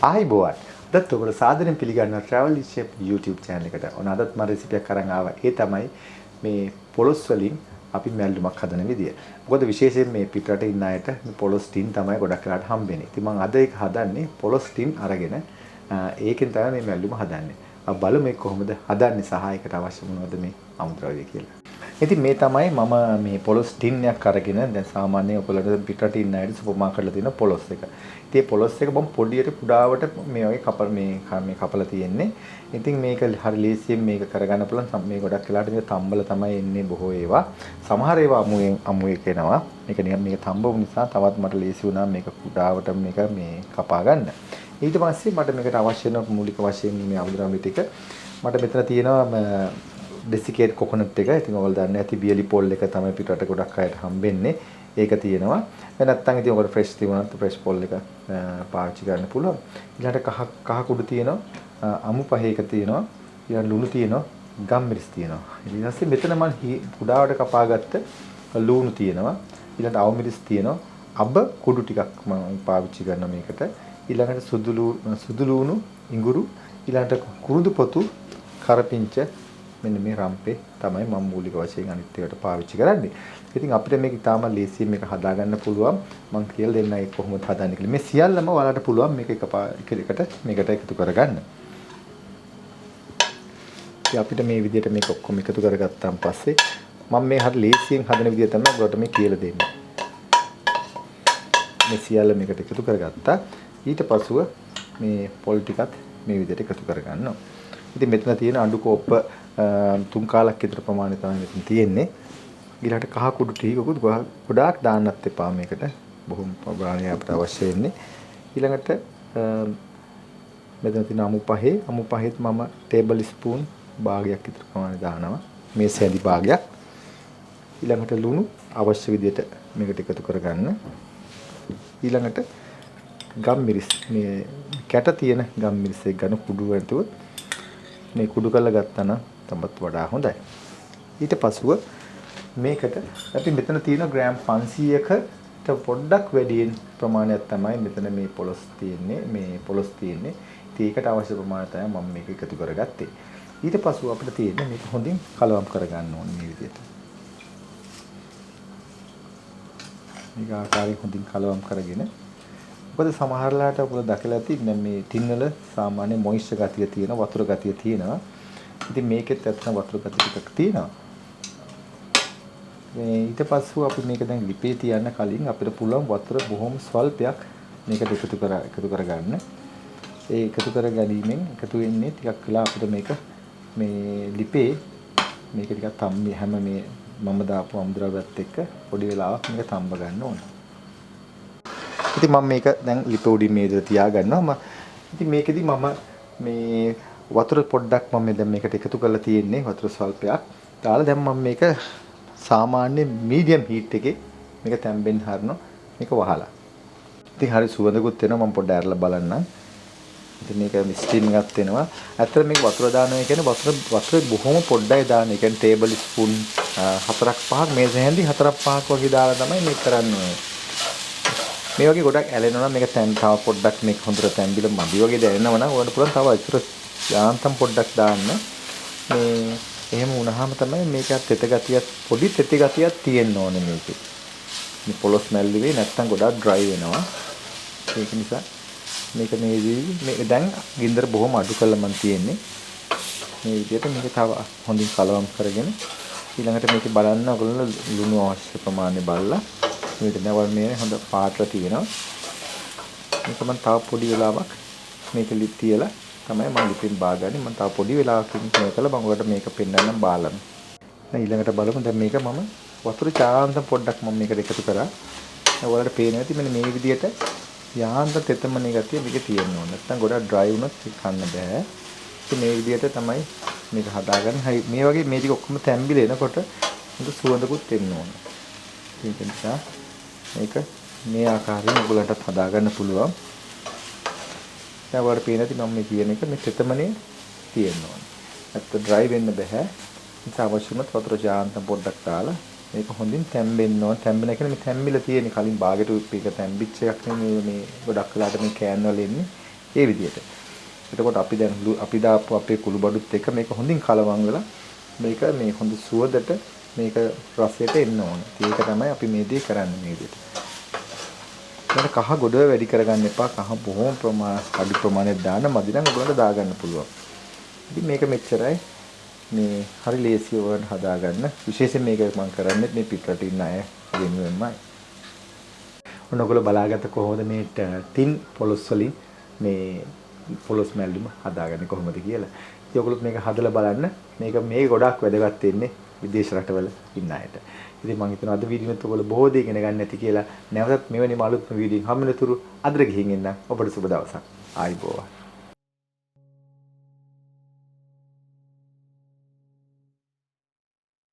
ආයිබෝවන්. අදත් ඔබට සාදරයෙන් පිළිගන්නවා travel shape YouTube channel එකට. ඔන්න අදත් මම රෙසිපි එකක් අරන් ආවා. ඒ තමයි මේ පොලොස් වලින් අපි මැල්ලුමක් හදන විදිය. මොකද විශේෂයෙන් මේ පිටරට ඉන්න අයට මේ පොලොස් ටින් තමයි ගොඩක් වෙලාට හම්බෙන්නේ. ඉතින් මම අද ඒක හදන්නේ පොලොස් ටින් අරගෙන ඒකෙන් තමයි මේ මැල්ලුම හදන්නේ. අපි බලමු මේ කොහොමද හදන්නේ සහ ඒකට අවශ්‍ය මොනවද මේ අමුද්‍රව්‍ය කියලා. ඉතින් මේ තමයි මම මේ පොලොස් ටින් එකක් අරගෙන දැන් සාමාන්‍යයෙන් ඔයගොල්ලෝ පිටරට ඉන්න අයට සුපර් මාකට් වල තියෙන පොලොස් එක. ඉතින් මේ පොලොස් එක බම් පොඩියට කුඩාවට මේ වගේ කපල මේ කපලා තියෙන්නේ. ඉතින් මේක හරි ලේසියෙන් මේක කරගන්න පුළුවන්. මේ ගොඩක් වෙලාට මේ තම්බල තමයි එන්නේ බොහෝ ඒවා. සමහර ඒවා අමුවේ කෙනවා. මේක නිකන් මේක තම්බවු නිසා තවත් මට ලේසි වුණා මේක කුඩාවට මේක මේ කපා ගන්න. ඊට පස්සේ මට මේකට අවශ්‍ය වෙන මූලික වශයෙන් මේ අමුද්‍රව්‍ය ටික මට මෙතන තියෙනවා ඩෙසිකේට් කොකොනට් එක. ඉතින් ඔයගොල්ලෝ දන්නේ නැති බියලි පොල් එක තමයි පිටරට ගොඩක් අයට හම්බෙන්නේ. ඒක තියෙනවා. නැත්නම් ඉතින් ඔයගොල්ලෝ ෆ්‍රෙෂ් තිබුණත් ෆ්‍රෙෂ් පොල් එක පාවිච්චි කරන්න පුළුවන්. ඊළඟට කහ කුඩු තියෙනවා. අමු පහේක තියෙනවා. ඊළඟ ලුණු තියෙනවා. ගම්මිරිස් තියෙනවා. ඊට පස්සේ මෙතන මම කුඩාවට කපාගත්ත ලුණු තියෙනවා. ඊළඟට අවමිරිස් තියෙනවා. අබ කුඩු ටිකක් මම පාවිච්චි කරනවා මේකට. ඊළඟට සුදු ලුණු ඉඟුරු ඊළඟට කුරුඳු පොතු කරපිංච මෙන්න මේ රම්පේ තමයි මම මූලික වශයෙන් අනිත් ඒවාට පාවිච්චි කරන්නේ. ඉතින් අපිට මේක ඉතාම ලේසියෙන් මේක හදා ගන්න පුළුවන්. මම කියලා දෙන්න ඒක කොහොමද හදන්නේ කියලා. මේ සියල්ලම ඔයාලට පුළුවන් මේක එකට මේකට එකතු කරගන්න. ඉතින් අපිට මේ විදිහට මේක ඔක්කොම එකතු කරගත්තාන් පස්සේ මම මේ හරි ලේසියෙන් හදන විදිහ තමයි ඔයාලට මේ කියලා දෙන්නේ. මේ සියල්ල මේකට එකතු කරගත්තා. ඊට පසුව මේ පොල් ටිකත් මේ විදිහට එකතු කරගන්නවා. ඉතින් මෙතන තියෙන අඬු කෝප්ප 3 කාලක් විතර ප්‍රමාණය තමයි මෙතන තියෙන්නේ. ඊළඟට කහ කුඩු ටිකකුත් ගොඩාක් දාන්නත් එපා මේකට. බොහොම ප්‍රමාණයක් අපිට අවශ්‍ය වෙන්නේ. ඊළඟට මෙතන තියෙන අමු පහේත් මම ටේබල් ස්පූන් භාගයක් විතර ප්‍රමාණය දානවා. මේ සැදි භාගයක්. ඊළඟට ලුණු අවශ්‍ය විදිහට මේකට එකතු කරගන්න. ඊළඟට ගම්මිරිස් මේ කැට තියෙන ගම්මිරිස් එක ගන්න කුඩු වලට මේ කුඩු කරලා ගත්තා නම් තමත් වඩා හොඳයි. ඊට පසුව මේකට අපි මෙතන තියෙන ග්‍රෑම් 500කට පොඩ්ඩක් වැඩියෙන් ප්‍රමාණයක් තමයි මෙතන මේ පොලොස් තියෙන්නේ. ඉතින් ඒකට අවශ්‍ය ප්‍රමාණය තමයි මම මේක එකතු කරගත්තේ. ඊට පසුව අපිට තියෙන්නේ මේක හොඳින් කලවම් කරගන්න ඕනේ මේ විදිහට. මේක ආකාරයෙන් හොඳින් කලවම් කරගෙන මොකද සමහරලාට ඔයගොල්ලෝ දැකලා ඇති මේ ටින් වල සාමාන්‍ය මොයිස්චර් ගතිය තියෙන වතුර ගතිය තියෙනවා. ඉතින් මේකෙත් ඇත්තම වතුර ගතිය ටිකක් තියෙනවා. මේ ඊට පස්සෙ අපි මේක දැන් ලිපේ තියන්න කලින් අපිට පුළුවන් වතුර බොහොම ස්වල්පයක් මේකට එකතු කරගන්න. ඒ එකතු කර ගැනීමෙන් එකතු වෙන්නේ ටිකක් වෙලා අපිට මේක මේ ලිපේ මේක ටිකක් තම්බි හැම මේ මම දාපු අමුද්‍රව්‍යත් එක්ක පොඩි වෙලාවක් මේක තම්බ ගන්න ඕන. ඉතින් මම මේක දැන් ලිප උඩින් මේ විදිහට තියා ගන්නවා. ඉතින් මේකෙදි මම මේ වතුර පොඩ්ඩක් මම දැන් මේකට එකතු කරලා තියෙන්නේ වතුර ස්වල්පයක්. දාලා දැන් මම මේක සාමාන්‍ය මීඩියම් හීට් එකේ මේක තැම්බෙන්න හරනවා මේක වහලා. ඉතින් හරි සුවඳකුත් එනවා මම පොඩ්ඩක් අරලා බලන්නම්. ඉතින් මේක ස්ටීම් එකක් වෙනවා. ඇත්තට මේක වතුර දානවා කියන්නේ වතුර බොහොම පොඩ්ඩයි දාන්නේ. ඒ කියන්නේ ටේබල් ස්පූන් 4-5ක් මේස හැන්දි 4-5ක් වගේ දාලා තමයි මේක කරන්නේ. මේ වගේ ගොඩක් ඇලෙනවා නම් මේක තව පොඩ්ඩක් මේක හොඳට තැම්බිලා මදි වගේ දැනෙනවා නම් ඔයාලට පුළුවන් තව ඉතර යාන්තම් පොඩ්ඩක් දාන්න. මේ එහෙම වුණාම තමයි මේකත් තෙත ගතියක් පොඩි තෙත ගතියක් තියෙන්න ඕනේ මේකේ. මේ පොලොස් මැල්ලුවේ නැත්තම් ගොඩක් ඩ්‍රයි වෙනවා. ඒක නිසා මේක මේක දැන් ගින්දර බොහොම අඩු කරලා මම තියෙන්නේ. මේ විදිහට මේක තව හොඳින් කලවම් කරගෙන ඊළඟට මේක බලන්න ඔයගොල්ලෝ ලුණු අවශ්‍ය ප්‍රමාණය බලලා මේක නවල් මේ හොඳ පාටලා තියෙනවා. මේක මම තව පොඩි වෙලාවක් මේක තියලා තමයි මම ලිපින් බාගන්නේ. මම තව පොඩි වෙලාවකින් මේකලා මම ඔයාලට මේක පෙන්නන්නම් බාලන්න. දැන් ඊළඟට බලමු දැන් මේක මම වතුර චාන්ත පොඩ්ඩක් මම මේකට එකතු කරා. දැන් ඔයාලට පේනවා ඇති මෙන්න මේ විදිහට යාන්ත තෙතමනේ ගතිය මේක තියෙන්න ඕන. නැත්නම් ගොඩක් ඩ්‍රයි වුණොත් කන්න බෑ. ඉතින් මේ විදිහට තමයි මේක හදාගන්නේ. හරි මේ වගේ මේ ටික ඔක්කොම තැම්බිලා එනකොට හොඳ සුවඳකුත් එන්න ඕන. ඒක නිසා මේක මේ ආකාරයෙන් ඔයගලන්ටත් හදා ගන්න පුළුවන්. දැන් ඔයාලට පේන ඇති මම මේ කියන එක මේ තෙතමනේ තියෙන්න ඕන. නැත්නම් ඩ්‍රයි වෙන්න බෑ. ඒක අවශ්‍යම වතුර ජාන්තම් පොඩ්ඩක් දාලා මේක හොඳින් තැම්බෙන්න ඕන. තැම්බෙන එක මේ තැම්බිලා තියෙන කලින් බාගෙට මේක තැම්බිච්ච එකක් නෙමෙයි මේ ගොඩක් වෙලාට මේ කෑන් වල එන්නේ. ඒ විදිහට. එතකොට අපි දැන් අපි දාපු අපේ කුළු බඩුත් එක මේක හොඳින් කලවම් වෙලා මේක මේ හොඳ සුවඳට මේක රසයට එන්න ඕන. ඒක තමයි අපි මේ දේ කරන්නේ මේ විදිහට. දැන් කහ ගොඩ වැඩි කරගන්න එපා. කහ බොහොම අඩු ප්‍රමාණයක් දාන්න මදි නම් ඔයගොල්ලන්ට දාගන්න පුළුවන්. ඉතින් මේක මෙච්චරයි. මේ හරි ලේසිය වලට හදාගන්න. විශේෂයෙන් මේක මම කරන්නේ මේ පිටරට ඉන්න අය වෙනුවෙන්මයි. ඔන්නගොල්ලෝ බලාගත්ත කොහොමද මේ ටින් පොලොස් වලින් මේ පොලොස් මැල්ලුම හදාගන්නේ කොහොමද කියලා. ඉතින් ඔයගොල්ලෝ මේක හදලා බලන්න. මේක ගොඩක් වැදගත් වෙන්නේ විදේශ රටවල ඉන්න අයට. ඉතින් මම හිතනවා අද වීඩියෝ එකත් ඔයගොල්ලෝ බොහෝ දේ ඉගෙන ගන්න ඇති කියලා. නැවතත් මෙවැනි අලුත් වීඩියෝ හම්බෙනතුරු අදට ගිහින් එන්න. ඔබට සුබ දවසක්. ආයිබෝවන්.